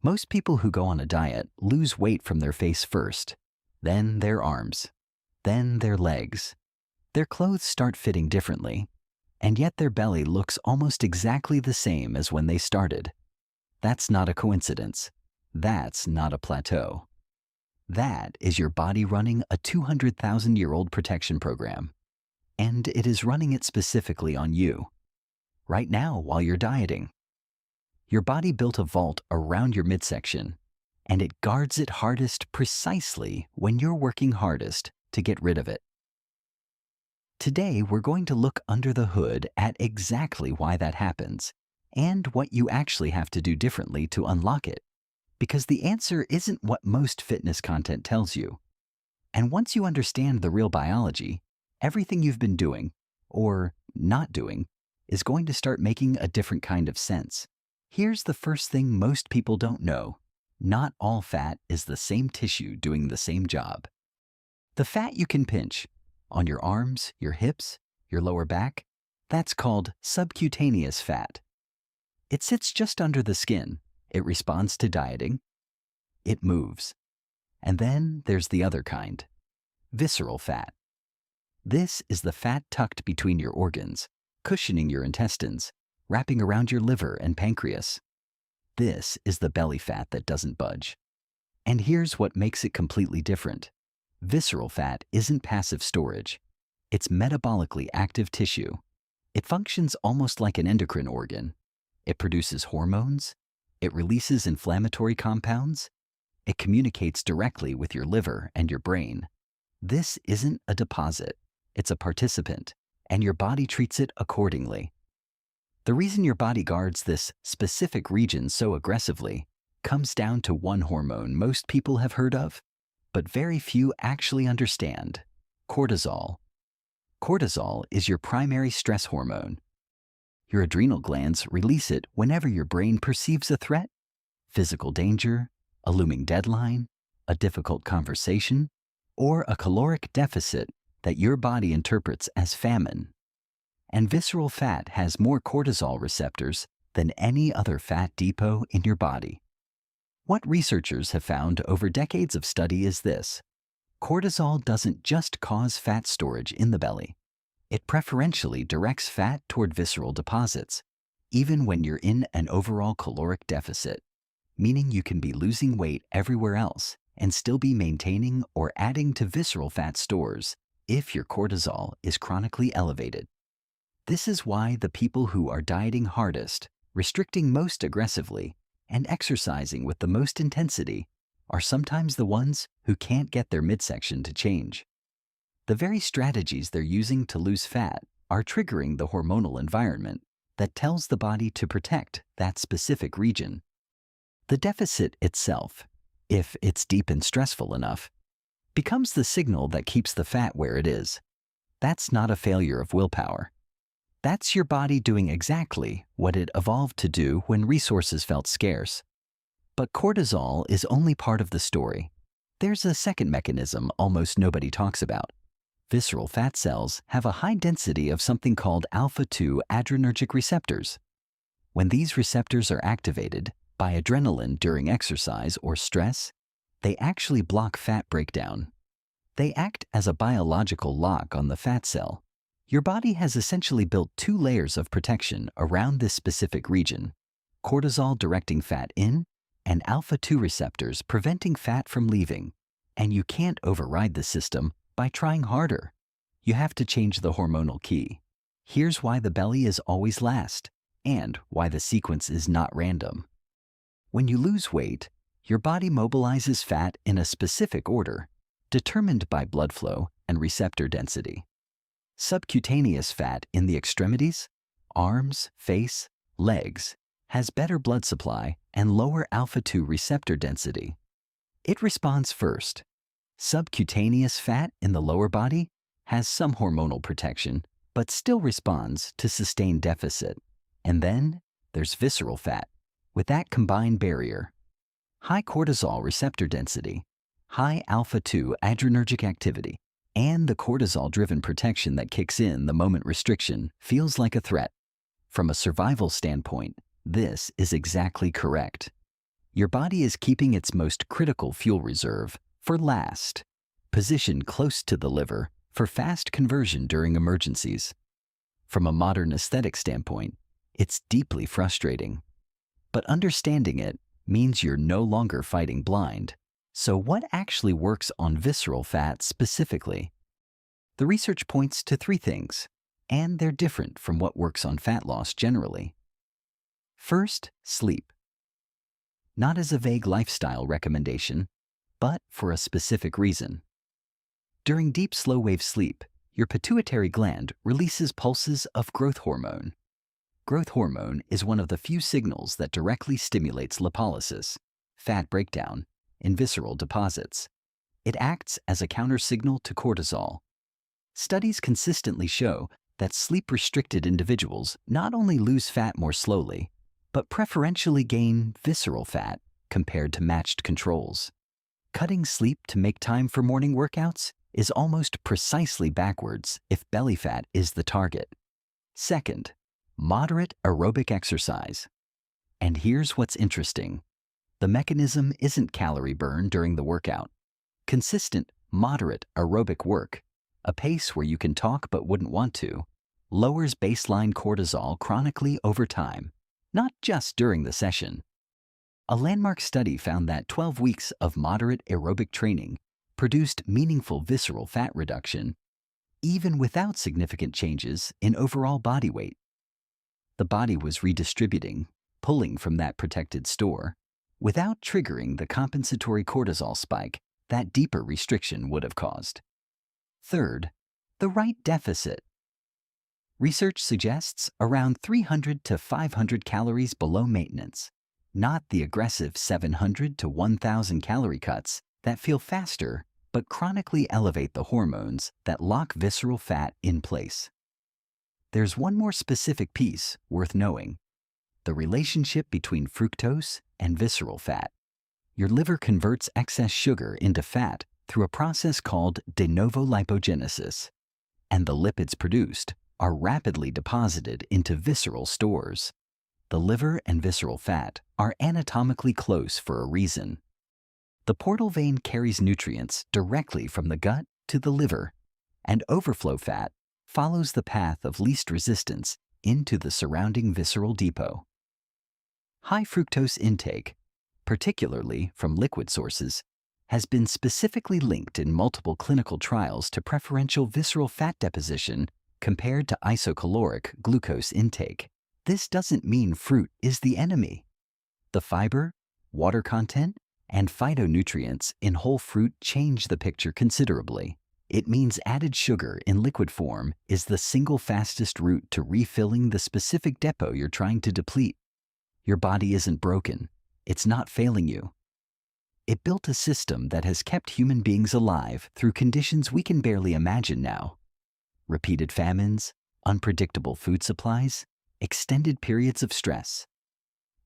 Most people who go on a diet lose weight from their face first, then their arms, then their legs. Their clothes start fitting differently, and yet their belly looks almost exactly the same as when they started. That's not a coincidence. That's not a plateau. That is your body running a 200,000-year-old protection program. And it is running it specifically on you, right now while you're dieting. Your body built a vault around your midsection, and it guards it hardest precisely when you're working hardest to get rid of it. Today, we're going to look under the hood at exactly why that happens and what you actually have to do differently to unlock it, because the answer isn't what most fitness content tells you. And once you understand the real biology, everything you've been doing, or not doing, is going to start making a different kind of sense. Here's the first thing most people don't know. Not all fat is the same tissue doing the same job. The fat you can pinch on your arms, your hips, your lower back, that's called subcutaneous fat. It sits just under the skin. It responds to dieting. It moves. And then there's the other kind, visceral fat. This is the fat tucked between your organs, cushioning your intestines, wrapping around your liver and pancreas. This is the belly fat that doesn't budge. And here's what makes it completely different. Visceral fat isn't passive storage. It's metabolically active tissue. It functions almost like an endocrine organ. It produces hormones. It releases inflammatory compounds. It communicates directly with your liver and your brain. This isn't a deposit. It's a participant, and your body treats it accordingly. The reason your body guards this specific region so aggressively comes down to one hormone most people have heard of, but very few actually understand: cortisol. Cortisol is your primary stress hormone. Your adrenal glands release it whenever your brain perceives a threat, physical danger, a looming deadline, a difficult conversation, or a caloric deficit that your body interprets as famine. And visceral fat has more cortisol receptors than any other fat depot in your body. What researchers have found over decades of study is this: cortisol doesn't just cause fat storage in the belly. It preferentially directs fat toward visceral deposits, even when you're in an overall caloric deficit, meaning you can be losing weight everywhere else and still be maintaining or adding to visceral fat stores if your cortisol is chronically elevated. This is why the people who are dieting hardest, restricting most aggressively, and exercising with the most intensity are sometimes the ones who can't get their midsection to change. The very strategies they're using to lose fat are triggering the hormonal environment that tells the body to protect that specific region. The deficit itself, if it's deep and stressful enough, becomes the signal that keeps the fat where it is. That's not a failure of willpower. That's your body doing exactly what it evolved to do when resources felt scarce. But cortisol is only part of the story. There's a second mechanism almost nobody talks about. Visceral fat cells have a high density of something called alpha-2 adrenergic receptors. When these receptors are activated by adrenaline during exercise or stress, they actually block fat breakdown. They act as a biological lock on the fat cell. Your body has essentially built two layers of protection around this specific region: cortisol directing fat in, and alpha-2 receptors preventing fat from leaving. And you can't override the system by trying harder. You have to change the hormonal key. Here's why the belly is always last, and why the sequence is not random. When you lose weight, your body mobilizes fat in a specific order, determined by blood flow and receptor density. Subcutaneous fat in the extremities, arms, face, legs, has better blood supply and lower alpha-2 receptor density. It responds first. Subcutaneous fat in the lower body has some hormonal protection, but still responds to sustained deficit. And then there's visceral fat, with that combined barrier: high cortisol receptor density, high alpha-2 adrenergic activity, and the cortisol-driven protection that kicks in the moment restriction feels like a threat. From a survival standpoint, this is exactly correct. Your body is keeping its most critical fuel reserve for last, positioned close to the liver for fast conversion during emergencies. From a modern aesthetic standpoint, it's deeply frustrating. But understanding it means you're no longer fighting blind. So what actually works on visceral fat specifically? The research points to 3 things, and they're different from what works on fat loss generally. First, sleep. Not as a vague lifestyle recommendation, but for a specific reason. During deep slow-wave sleep, your pituitary gland releases pulses of growth hormone. Growth hormone is one of the few signals that directly stimulates lipolysis, fat breakdown, in visceral deposits. It acts as a counter-signal to cortisol. Studies consistently show that sleep-restricted individuals not only lose fat more slowly, but preferentially gain visceral fat compared to matched controls. Cutting sleep to make time for morning workouts is almost precisely backwards if belly fat is the target. Second, moderate aerobic exercise. And here's what's interesting. The mechanism isn't calorie burn during the workout. Consistent, moderate aerobic work, a pace where you can talk but wouldn't want to, lowers baseline cortisol chronically over time, not just during the session. A landmark study found that 12 weeks of moderate aerobic training produced meaningful visceral fat reduction, even without significant changes in overall body weight. The body was redistributing, pulling from that protected store, without triggering the compensatory cortisol spike that deeper restriction would have caused. Third, the right deficit. Research suggests around 300 to 500 calories below maintenance, not the aggressive 700 to 1,000 calorie cuts that feel faster but chronically elevate the hormones that lock visceral fat in place. There's one more specific piece worth knowing: the relationship between fructose and visceral fat. Your liver converts excess sugar into fat through a process called de novo lipogenesis, and the lipids produced are rapidly deposited into visceral stores. The liver and visceral fat are anatomically close for a reason. The portal vein carries nutrients directly from the gut to the liver, and overflow fat follows the path of least resistance into the surrounding visceral depot. High fructose intake, particularly from liquid sources, has been specifically linked in multiple clinical trials to preferential visceral fat deposition compared to isocaloric glucose intake. This doesn't mean fruit is the enemy. The fiber, water content, and phytonutrients in whole fruit change the picture considerably. It means added sugar in liquid form is the single fastest route to refilling the specific depot you're trying to deplete. Your body isn't broken. It's not failing you. It built a system that has kept human beings alive through conditions we can barely imagine now. Repeated famines, unpredictable food supplies, extended periods of stress.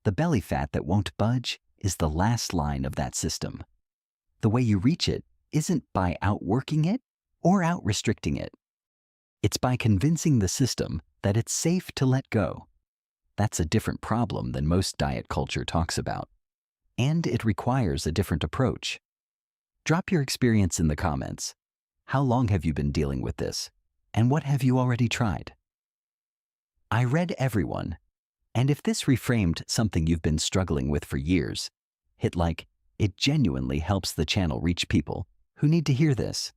The belly fat that won't budge is the last line of that system. The way you reach it isn't by outworking it or out-restricting it. It's by convincing the system that it's safe to let go. That's a different problem than most diet culture talks about. And it requires a different approach. Drop your experience in the comments. How long have you been dealing with this? And what have you already tried? I read everyone. And if this reframed something you've been struggling with for years, hit like. It genuinely helps the channel reach people who need to hear this.